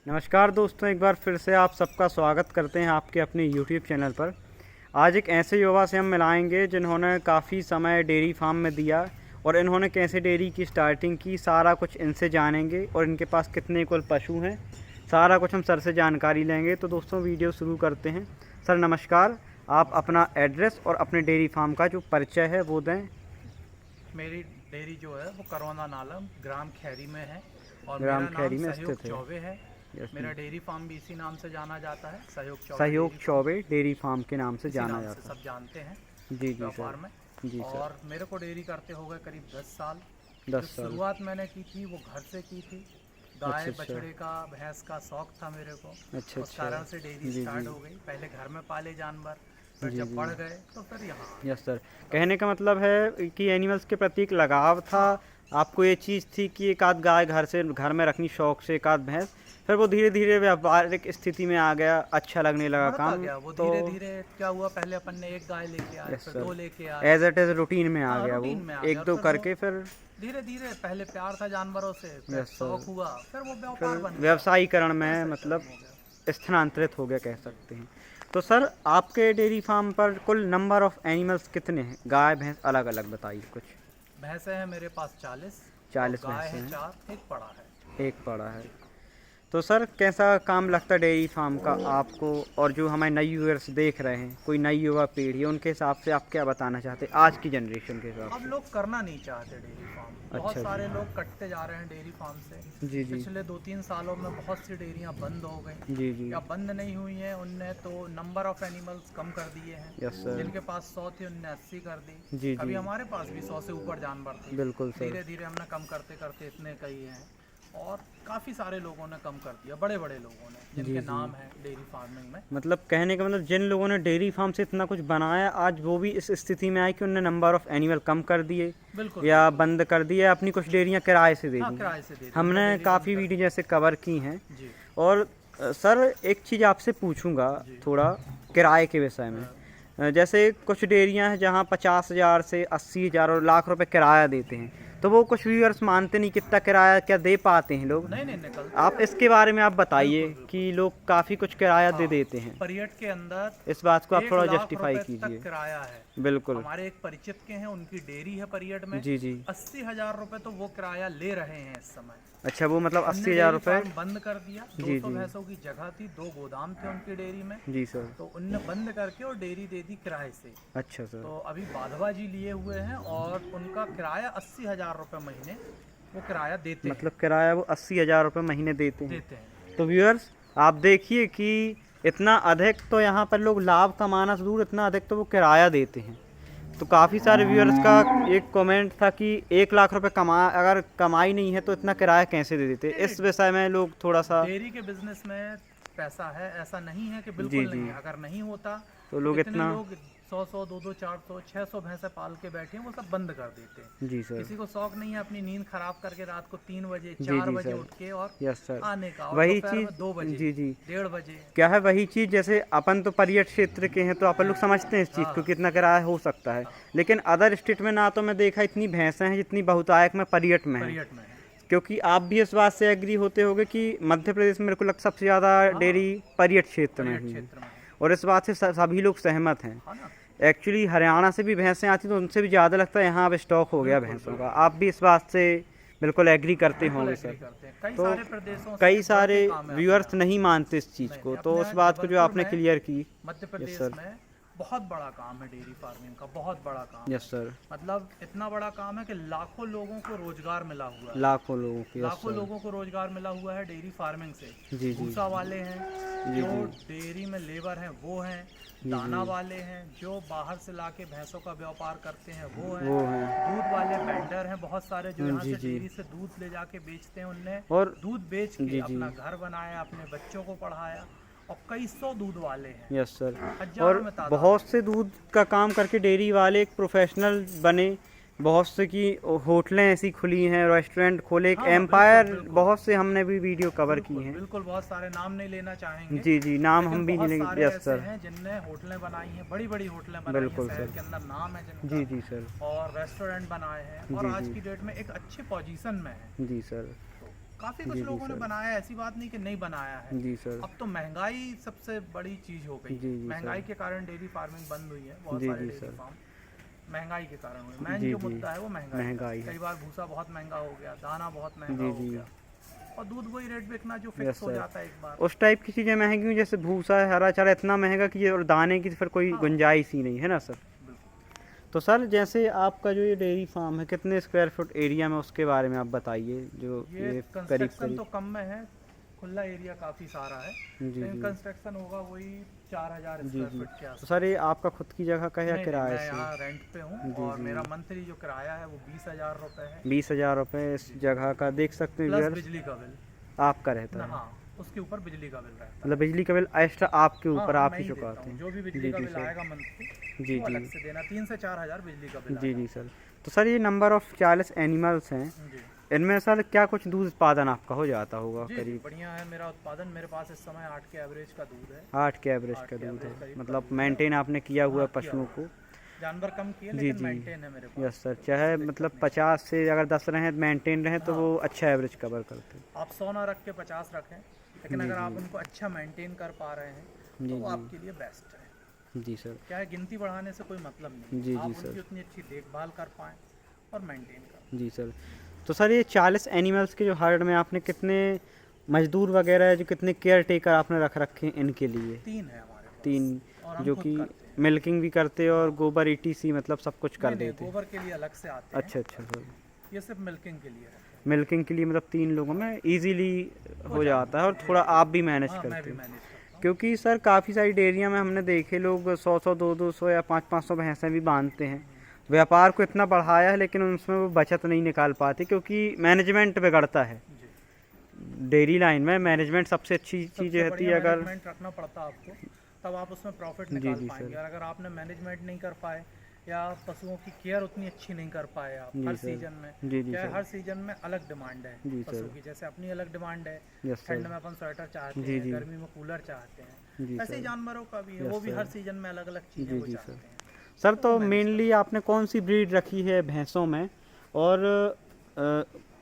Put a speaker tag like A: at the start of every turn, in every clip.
A: नमस्कार दोस्तों, एक बार फिर से आप सबका स्वागत करते हैं आपके अपने यूट्यूब चैनल पर। आज एक ऐसे युवा से हम मिलाएंगे जिन्होंने काफ़ी समय डेयरी फार्म में दिया और इन्होंने कैसे डेयरी की स्टार्टिंग की, सारा कुछ इनसे जानेंगे और इनके पास कितने कुल पशु हैं, सारा कुछ हम सर से जानकारी लेंगे। तो दोस्तों वीडियो शुरू करते हैं। सर नमस्कार, आप अपना एड्रेस और अपने डेयरी फार्म का जो परिचय है वो दें।
B: मेरी डेयरी जो है वो करौंदा नाला ग्राम खैरी में है और
A: ग्राम
B: मेरा
A: खैरी
B: नाम
A: में
B: सहयोग
A: स्थित है।
B: चौबे है।
A: यस
B: मेरा
A: मैम।
B: डेयरी फार्म भी इसी नाम से जाना जाता है,
A: सहयोग चौबे डेयरी फार्म के नाम से
B: इसी
A: जाना
B: नाम से
A: जाता
B: सब जानते हैं
A: है। जी
B: व्यापार
A: सर।
B: में।
A: जी सर।
B: और मेरे को डेयरी करते हो गए करीब 10 साल।
A: 10
B: जो
A: साल।
B: शुरुआत मैंने की थी वो घर से की थी। गाय
A: अच्छा।
B: बछड़े का भैंस का शौक था मेरे को।
A: अच्छा।
B: उस कारण से डेयरी
A: जी
B: स्टार्ट
A: जी।
B: हो गई। पहले घर में पाले जानवर, फिर
A: जी
B: जब
A: जी।
B: बढ़ गए तो फिर यहाँ आ गए।
A: Yes sir. कहने का मतलब है कि एनिमल्स के प्रति एक लगाव था। आपको ये चीज़ थी कि एक आध गाय घर में रखनी शौक से, एक आध भैंस, फिर वो धीरे धीरे व्यापारिक स्थिति में आ गया, अच्छा लगने लगा
B: बढ़ता
A: काम।
B: गया वो
A: तो
B: धीरे धीरे। क्या हुआ, पहले अपन ने एक गाय लेके आए,
A: यस
B: फिर
A: सर,
B: 2 लेके आए।
A: एज इट इज़ रूटीन में आ
B: हाँ,
A: गया वो,
B: रूटीन में आ गया
A: एक
B: और
A: दो
B: फिर वो
A: करके फिर।
B: धीरे धीरे पहले प्यार था जानवरों से, फिर
A: यस
B: शौक
A: सर।
B: हुआ, फिर वो व्यापार
A: फिर
B: बन गया,
A: व्यवसायीकरण में
B: व्यवसायीकरण
A: मतलब
B: हो गया।
A: स्थानांतरित हो गया कह सकते हैं। तो सर आपके डेयरी फार्म पर कुल नंबर ऑफ एनिमल्स कितने हैं? गाय भैंस अलग अलग बताइए कुछ।
B: भैंसें हैं मेरे पास 40 और
A: 40
B: गाय
A: भैंसें
B: है
A: हैं,
B: 4, एक पड़ा है।
A: एक पड़ा है। तो सर कैसा काम लगता है डेयरी फार्म का आपको? और जो हमारे नए व्यूअर्स देख रहे हैं, कोई नई युवा पीढ़ी, उनके हिसाब से आप क्या बताना चाहते हैं आज की जनरेशन के हिसाब
B: अब
A: से?
B: लोग करना नहीं चाहते डेयरी फार्म। बहुत
A: अच्छा
B: सारे
A: जी।
B: लोग कटते जा रहे हैं डेयरी फार्म से।
A: जी जी।
B: पिछले 2-3 सालों में बहुत सी डेयरियां बंद हो गई,
A: जी जी।
B: या बंद नहीं हुई हैं, उनने तो नंबर ऑफ एनिमल्स कम कर दिए हैं।
A: Yes sir.
B: जिनके पास 100 थी उनने 80 कर दी।
A: जी
B: अभी
A: जी।
B: हमारे पास भी 100 से ऊपर जानवर थे।
A: बिल्कुल सर।
B: धीरे धीरे हमने कम करते करते इतने कई हैं, और काफ़ी सारे लोगों ने कम कर दिया, बड़े बड़े लोगों ने,
A: जी
B: जिनके
A: जी।
B: नाम है डेयरी फार्मिंग में।
A: मतलब कहने का मतलब जिन लोगों ने डेयरी फार्म से इतना कुछ बनाया, आज वो भी इस स्थिति में आए कि उन्होंने नंबर ऑफ एनिमल कम कर दिए
B: बिल्कुल
A: या
B: बिल्कुल।
A: बंद कर दिए, अपनी कुछ डेयरियां किराए से दे
B: हाँ,
A: दी।
B: किराए से दे दी, उनने
A: हमने
B: डेयरी बंद
A: काफ़ी
B: कर
A: वीडियो
B: दी।
A: जैसे कवर की हैं।
B: जी
A: और सर एक चीज़ आपसे पूछूंगा
B: जी।
A: थोड़ा किराए के विषय में। जैसे कुछ डेयरियां हैं जहां 50,000 से 80,000 और लाख रुपए किराया देते हैं, तो वो कुछ व्यूअर्स मानते नहीं, कितना किराया क्या दे पाते हैं लोग?
B: नहीं नहीं, निकलते
A: आप
B: हैं।
A: इसके बारे में आप बताइए
B: बिल्कुल बिल्कुल।
A: कि लोग काफ़ी कुछ किराया दे
B: हाँ,
A: देते हैं,
B: परियट के अंदर
A: इस बात को आप
B: 1
A: थोड़ा
B: लाख
A: जस्टिफाई
B: रुपए तक
A: कीजिए।
B: किराया है।
A: बिल्कुल।
B: हमारे एक परिचित के हैं, उनकी डेयरी है परियट में।
A: जी जी।
B: 80,000 रुपए तो वो किराया ले रहे हैं इस समय।
A: अच्छा, वो मतलब
B: उनने
A: 80,000
B: डेयरी
A: रुपये।
B: फार्म बंद कर दिया।
A: जी
B: 200
A: जी।
B: भैंसों की जगह थी, 2 गोदाम थे उनकी डेयरी में,
A: जी सर।
B: तो उनने बंद करके और डेयरी दे दी किराए से।
A: अच्छा सर।
B: तो अभी बाधवा जी लिए हुए हैं और उनका किराया 80,000 रुपये महीने वो किराया देते
A: मतलब किराया वो 80,000 रुपये महीने देते
B: हैं,
A: हैं।
B: देते हैं।
A: तो व्यूअर्स आप देखिए कि इतना अधिक तो यहाँ पर लोग लाभ कमाना से दूर, इतना अधिक तो वो किराया देते हैं। तो काफ़ी सारे व्यूअर्स का एक कमेंट था कि 1 लाख रुपए अगर कमाई नहीं है तो इतना किराया कैसे दे देते? इस विषय में लोग थोड़ा सा।
B: डेयरी के बिजनेस में पैसा है, ऐसा नहीं है कि
A: जी
B: बिल्कुल
A: जी।
B: नहीं है। अगर नहीं होता
A: तो लोग
B: कितने
A: इतना।
B: लोग 100-100, 200, 400, 600 भैंसे पाल के बैठे हैं, वो सब बंद कर देते हैं।
A: जी सर।
B: किसी को शौक नहीं है अपनी नींद खराब करके रात को 3 बजे
A: जी
B: 4
A: जी
B: बजे
A: सर।
B: उठ के और
A: यस सर।
B: आने का, और
A: वही
B: दोपहर में
A: चीज़।
B: 2 बजे,
A: जी जी।
B: 1:30 बजे।
A: क्या है वही चीज़, जैसे अपन तो पर्यटन क्षेत्र के हैं तो अपन लोग समझते हैं इस चीज़ को,
B: हाँ
A: कितना किराया हो सकता है। लेकिन अदर स्टेट में ना तो मैं देखा इतनी भैंसें हैं जितनी बहुतायत में पर्यटन में है।
B: परियट में है।
A: क्योंकि आप भी इस बात से एग्री होते होंगे कि मध्य प्रदेश में मेरे को लगता सबसे ज़्यादा
B: हाँ,
A: डेयरी पर्यटन क्षेत्र में
B: परियट
A: ही है।
B: क्षेत्र में है।
A: और इस बात से सभी लोग सहमत हैं।
B: हाँ ना।
A: एक्चुअली हरियाणा से भी भैंसें आती तो उनसे भी ज़्यादा लगता है यहाँ अब स्टॉक हो गया
B: बिल्कुल,
A: भैंसों का। आप भी इस बात से बिल्कुल एग्री करते
B: बिल्कुल
A: होंगे
B: एग्री
A: सर।
B: करते हैं। कई
A: तो
B: सारे प्रदेशों से
A: कई
B: बढ़
A: सारे
B: के काम है
A: व्यूअर्स
B: अपने यहाँ।
A: नहीं मानते इस चीज़
B: नहीं,
A: को,
B: नहीं,
A: तो
B: अपने
A: उस
B: यहाँ
A: बात को जो
B: जबलपुर
A: आपने
B: में,
A: क्लियर की।
B: मध्य
A: यस
B: प्रदेश
A: सर।
B: में बहुत बड़ा काम है डेयरी फार्मिंग का, बहुत बड़ा काम है।
A: Yes sir.
B: मतलब इतना बड़ा काम है कि लाखों लोगों को रोजगार मिला हुआ है।
A: लाखों लोगों की। यस
B: लाखों
A: सर।
B: लोगों को रोजगार मिला हुआ है डेयरी फार्मिंग से।
A: जी जी।
B: भूसा वाले हैं,
A: जी
B: जो
A: जी।
B: डेयरी में लेबर हैं वो हैं,
A: जी
B: दाना
A: जी।
B: वाले हैं, जो बाहर से लाके भैंसों का व्यापार करते हैं वो हैं,
A: वो हैं।
B: दूध वाले वेंडर हैं बहुत सारे, जो यहाँ
A: जी
B: से
A: जी।
B: डेयरी से दूध ले जाके बेचते हैं। उनने
A: और
B: दूध बेच
A: जी
B: के
A: जी।
B: अपना घर बनाया, अपने बच्चों को पढ़ाया, और कई 100 दूध वाले हैं,
A: यस सर।
B: हजारों
A: और
B: में तादाद
A: बहुत
B: में।
A: से दूध का काम करके डेयरी वाले एक प्रोफेशनल बने। बहुत से की होटलें ऐसी खुली हैं, रेस्टोरेंट खोले, एक
B: हाँ,
A: एम्पायर।
B: बिल्कुल, बिल्कुल।
A: बहुत से हमने भी वीडियो कवर की
B: बिल्कुल
A: हैं।
B: बिल्कुल, बहुत सारे नाम नहीं लेना चाहेंगे।
A: जी जी, नाम
B: लेकिन
A: हम भी
B: बहुत
A: नहीं
B: सारे
A: लेंगे। यस
B: ऐसे
A: सर।
B: हैं जिनने होटलें बनाई हैं, बड़ी बड़ी होटलें बनाई हैं,
A: बिल्कुल
B: शहर
A: सर।
B: के अंदर नाम है जिनका।
A: जी जी सर।
B: और रेस्टोरेंट बनाए हैं, और
A: जी
B: आज
A: जी।
B: की डेट में एक अच्छी पोजीशन में है।
A: जी सर।
B: तो काफी कुछ लोगों ने बनाया है, ऐसी बात नहीं कि नहीं बनाया है।
A: जी सर।
B: अब तो महंगाई सबसे बड़ी चीज हो गई।
A: जी जी
B: महंगाई
A: सर।
B: के कारण डेयरी फार्मिंग बंद हुई है, बहुत
A: जी
B: सारे
A: जी
B: डेयरी
A: सर।
B: फार्म महंगाई के कारण हुए। मेन
A: जी
B: जो
A: जी
B: मुद्दा है वो महंगाई
A: महंगाई
B: है।
A: है।
B: कई बार भूसा बहुत महंगा हो गया, दाना बहुत महंगा
A: जी
B: हो
A: जी।
B: गया, और दूध वही रेट बेचना जो
A: यस
B: फिक्स हो
A: सर।
B: जाता है एक बार।
A: उस टाइप की चीज़ें महंगी हुई, जैसे भूसा है, हरा चारा इतना महंगा कि ये और दाने की तो फिर कोई
B: हाँ
A: गुंजाइश ही नहीं है ना सर।
B: बिल्कुल।
A: तो सर जैसे आपका जो ये डेयरी फार्म है कितने स्क्वायर फुट एरिया में, उसके बारे में आप बताइए। जो
B: ये
A: ये करीब
B: कंस्ट्रक्शन
A: करीब।
B: तो कम में है, खुला एरिया काफ़ी सारा है,
A: जी
B: लेकिन
A: जी।
B: कंस्ट्रक्शन होगा वही 4000
A: जी
B: स्क्वायर
A: जी।
B: फीट के
A: तो सर
B: आसपास।
A: ये आपका खुद की जगह का है या
B: नहीं नहीं,
A: किराए
B: मैं
A: से?
B: यहाँ रेंट पे हूँ,
A: जी
B: और
A: जी।
B: मेरा मंथली जो किराया है वो 20,000 रुपये है,
A: 20,000 रुपये इस
B: जी,
A: जगह का, देख सकते हैं
B: प्लस
A: व्यूअर्स।
B: बिजली का बिल
A: आपका रहता
B: ना।
A: है?
B: हाँ, उसके ऊपर बिजली का बिल रहता है।
A: मतलब बिजली का बिल एक्स्ट्रा आपके
B: हाँ
A: ऊपर
B: हाँ,
A: आप
B: मैं
A: ही
B: ही देता
A: चुकाते
B: हूँ,
A: हैं?
B: जो भी बिजली
A: जी
B: का
A: जी
B: बिल
A: सर।
B: आएगा मंथली
A: जी
B: वो
A: जी।
B: अलग से देना। 3 से 4 हज़ार बिजली का बिल
A: जी
B: आएगा।
A: जी सर। तो सर ये नंबर ऑफ़ 40 एनिमल्स हैं,
B: जी
A: इनमें सर क्या कुछ दूध उत्पादन आपका हो जाता होगा
B: जी जी,
A: करीब?
B: बढ़िया है मेरा उत्पादन। मेरे पास इस समय 8 के एवरेज का दूध है।
A: 8 के एवरेज
B: 8
A: का
B: के
A: दूध
B: एवरेज
A: है,
B: करीब का
A: मतलब
B: दूध है।
A: मेंटेन आपने किया हुआ है
B: हाँ, किया
A: पशुओं
B: हुआ
A: को?
B: है। जानवर कम किए,
A: जी
B: लेकिन
A: जी।
B: मेंटेन है मेरे पास।
A: यस सर,
B: तो
A: चाहे
B: कोई दिक्कत
A: मतलब
B: नहीं।
A: 50 से अगर 10 रहें मेंटेन रहें तो
B: हाँ,
A: वो अच्छा एवरेज कवर करते हैं।
B: आप 100 ना रख के 50 रखें, लेकिन
A: जी
B: अगर आप
A: जी।
B: उनको अच्छा मेंटेन कर पा रहे हैं तो
A: जी
B: वो
A: जी।
B: आपके लिए बेस्ट है।
A: जी सर।
B: क्या है, गिनती बढ़ाने से कोई मतलब नहीं
A: जी
B: है,
A: जी
B: आप
A: सर।
B: उनकी उतनी अच्छी देखभाल कर पाएँ और मेंटेन कर।
A: जी सर। तो सर ये 40 एनिमल्स के जो हर्ड में आपने कितने मजदूर वगैरह जो कितने केयर टेकर आपने रख रखे हैं इनके लिए?
B: 3 है हमारे पास,
A: 3,
B: और हम
A: जो
B: खुद
A: कि
B: करते हैं।
A: मिल्किंग भी करते और
B: हाँ,
A: गोबर ETC मतलब सब कुछ कर
B: नहीं नहीं,
A: देते?
B: गोबर के लिए अलग से आते हैं,
A: अच्छा अच्छा सर।
B: ये सिर्फ मिल्किंग के लिए रहते हैं।
A: मिल्किंग के लिए मतलब 3 लोगों में इजीली
B: हो
A: हो जाता है, और
B: जी
A: थोड़ा
B: जी।
A: आप भी मैनेज
B: हाँ, मैं
A: करते
B: भी
A: हैं?
B: मैनेज करता हूँ।
A: क्योंकि सर काफ़ी सारी डेयरियां में हमने देखे लोग 100-100 200-200 या 500-500 भैंसें भी बांधते हैं। व्यापार को इतना बढ़ाया है लेकिन उसमें वो बचत नहीं निकाल पाते, क्योंकि मैनेजमेंट बिगड़ता है।
B: जी,
A: डेयरी लाइन में मैनेजमेंट सबसे अच्छी चीज़
B: सबसे
A: रहती
B: बढ़िया
A: है अगर।
B: मैनेजमेंट रखना पड़ता है आपको, तब आप उसमें प्रॉफिट
A: जी
B: निकाल
A: जी
B: पाएंगे।
A: सर।
B: और अगर आपने मैनेजमेंट नहीं कर पाए, या पशुओं की केयर उतनी अच्छी नहीं कर पाए आप
A: जी
B: हर
A: सर।
B: सीजन में,
A: जी जी
B: क्या है,
A: सर।
B: हर सीजन में अलग डिमांड है
A: जी
B: पशु
A: सर।
B: की। जैसे अपनी अलग डिमांड है,
A: यस
B: ठंड
A: सर।
B: में अपन स्वेटर चाहते
A: जी
B: हैं,
A: जी।
B: गर्मी में कूलर चाहते हैं,
A: जी
B: ऐसे ही
A: सर।
B: जानवरों का भी है,
A: यस
B: वो भी
A: सर।
B: हर सीजन में अलग अलग चीज़ें
A: जी
B: वो
A: जी
B: चाहते
A: सर।
B: हैं,
A: सर
B: तो वो
A: तो
B: मैनेज
A: मेनली
B: करना।
A: आपने कौन सी ब्रीड रखी है भैंसों में, और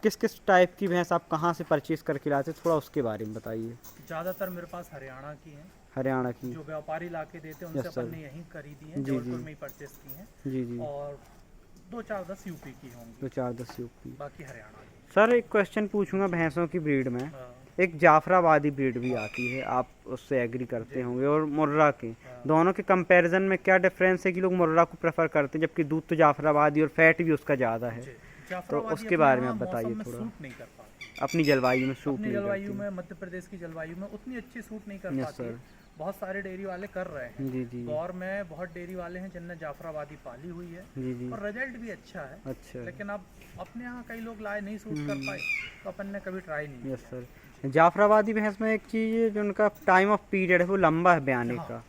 A: किस किस टाइप की भैंस आप कहाँ से परचेज करके लाते, थोड़ा उसके बारे में बताइए।
B: ज़्यादातर मेरे पास हरियाणा की हैं,
A: हरियाणा की?
B: जो व्यापारी ला के देते हैं उनसे
A: यस
B: अपन
A: सर।
B: ने यहीं खरीदी हैं,
A: जी
B: जबलपुर
A: जी।
B: में ही परचेस की हैं।
A: जी जी।
B: और 2-4-10 यूपी की होंगी,
A: तो 4-10 की।
B: बाकी हरियाणा की।
A: सर एक क्वेश्चन पूछूंगा भैंसों की ब्रीड में।
B: हाँ,
A: एक जाफराबादी ब्रीड भी
B: हाँ,
A: आती है, आप उससे एग्री करते
B: जी,
A: होंगे, और मुर्रा के,
B: हाँ।
A: दोनों के कंपैरिजन में क्या डिफरेंस है कि लोग मुर्रा को प्रेफर करते हैं जबकि दूध तो जाफराबादी और फैट भी उसका ज़्यादा है?
B: जी,
A: तो
B: जाफराबादी
A: उसके
B: अपने
A: बारे में
B: यहाँ
A: आप
B: मौसम
A: बताइए
B: में
A: थोड़ा।
B: सूट नहीं कर पाती।
A: अपनी जलवायु में सूट
B: अपनी
A: नहीं
B: जलवायु
A: करती?
B: में, मध्य प्रदेश की जलवायु में उतनी अच्छी सूट नहीं कर
A: यस
B: पाती है।
A: सर।
B: बहुत सारे डेयरी वाले कर रहे हैं।
A: जी जी।
B: गौर में बहुत डेयरी वाले हैं जिनने जाफराबादी पाली हुई है,
A: जी जी।
B: और रिजल्ट भी अच्छा है।
A: अच्छा।
B: लेकिन अब अपने यहाँ कई लोग लाए, नहीं सूट कर पाए, तो अपन ने कभी ट्राई नहीं
A: यस
B: किया।
A: सर। जाफराबादी भैंस में एक चीज़ है जो उनका टाइम ऑफ पीरियड है वो लंबा है ब्याने
B: हाँ।
A: का,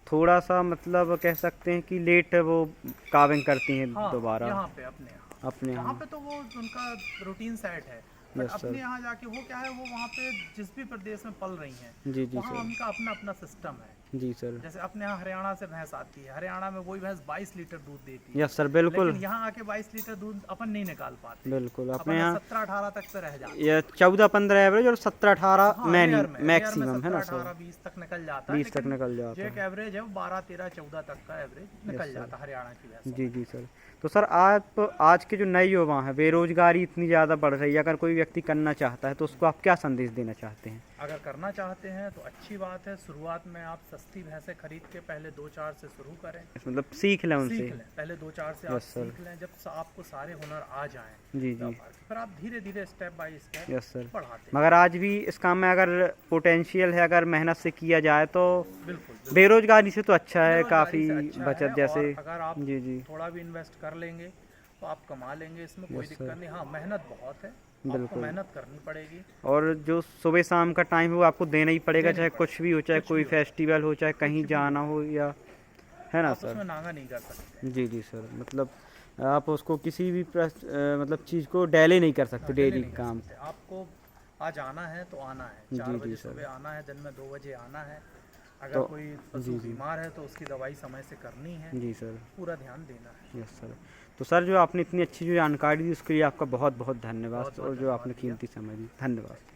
A: थोड़ा सा मतलब कह सकते हैं कि लेट वो काविंग करती हैं
B: हाँ,
A: दोबारा
B: यहाँ पे अपने यहाँ,
A: अपने
B: यहाँ
A: यहाँ।
B: पे तो वो उनका रूटीन सेट है। But
A: yes sir.
B: अपने यहाँ जाके वो क्या है, वो वहाँ पे जिस भी प्रदेश में पल रही हैं,
A: जी जी
B: वहाँ
A: सर।
B: उनका अपना अपना सिस्टम है।
A: जी सर।
B: जैसे अपने यहाँ हरियाणा से भैंस आती है, हरियाणा में वही भैंस 22 लीटर दूध देती है।
A: यस सर बिल्कुल।
B: लेकिन यहाँ आके 22 लीटर दूध अपन नहीं निकाल पाते।
A: बिल्कुल अपने
B: अपन
A: यहाँ
B: 17-18 तक पे रह जाते हैं।
A: ये 14-15 एवरेज और 17-18
B: हाँ, रेयर में
A: मैक्सिमम है ना
B: 17-18
A: सर?
B: 20 तक निकल जाता है।
A: 20 तक
B: लेकिन
A: निकल
B: जो
A: जाता
B: एक
A: है।
B: एवरेज है वो 12-13-14 तक का एवरेज निकल
A: सर।
B: जाता है हरियाणा की भैंसों
A: जी
B: में।
A: जी सर। तो सर आप आज के जो नए युवा हैं, बेरोजगारी इतनी ज़्यादा बढ़ रही है, अगर कोई व्यक्ति करना चाहता है तो उसको आप क्या संदेश देना चाहते हैं?
B: अगर करना चाहते हैं तो अच्छी बात है। शुरुआत में आप सस्ती भैंसें खरीद के पहले 2-4 से शुरू करें,
A: मतलब सीख लें उनसे।
B: सीख लें। पहले 2-4 से आप
A: यस सर।
B: सीख लें। जब आपको सारे हुनर आ जाएं
A: जी जी।
B: व्यापार के, फिर आप धीरे धीरे step by step
A: yes sir.
B: बढ़ाते हैं।
A: मगर आज भी इस काम में अगर पोटेंशियल है, अगर मेहनत से किया जाए तो
B: बिल्कुल,
A: बेरोजगारी से तो अच्छा है,
B: बेरोजगारी
A: काफ़ी
B: से अच्छा
A: बचत
B: है।
A: जैसे।
B: और अगर आप
A: जी जी।
B: थोड़ा भी इन्वेस्ट कर लेंगे तो आप कमा लेंगे, इसमें कोई
A: यस
B: दिक्कत
A: सर।
B: नहीं। हाँ, मेहनत बहुत है, आपको
A: बिल्कुल।
B: मेहनत करनी पड़ेगी।
A: और जो सुबह शाम का टाइम है वो आपको देना ही पड़ेगा,
B: देनी
A: चाहे
B: पड़ेगी।
A: कुछ भी हो, चाहे
B: कुछ
A: कोई
B: भी हो,
A: फेस्टिवल हो, चाहे कहीं
B: कुछ भी
A: जाना हो, या है ना
B: आप
A: सर?
B: उसमें नागा नहीं कर सकते।
A: जी जी सर। मतलब आप उसको किसी भी मतलब चीज़ को डेले नहीं कर सकते,
B: डिले
A: डेली
B: नहीं कर
A: काम।
B: सकते। आपको आज आना है तो आना है,
A: जी
B: 4
A: जी
B: बजे
A: सर।
B: सुबह आना है, दिन में 2 बजे आना है। अगर
A: तो
B: कोई
A: जी
B: पशु
A: जी।
B: बीमार है तो उसकी दवाई समय से करनी है,
A: जी सर।
B: पूरा ध्यान देना है।
A: Yes sir. तो सर जो आपने इतनी अच्छी जो जानकारी दी उसके लिए आपका बहुत बहुत धन्यवाद,
B: बहुत बहुत
A: और जो आपने
B: धन्यवाद भैया।
A: कीमती समय दी, धन्यवाद।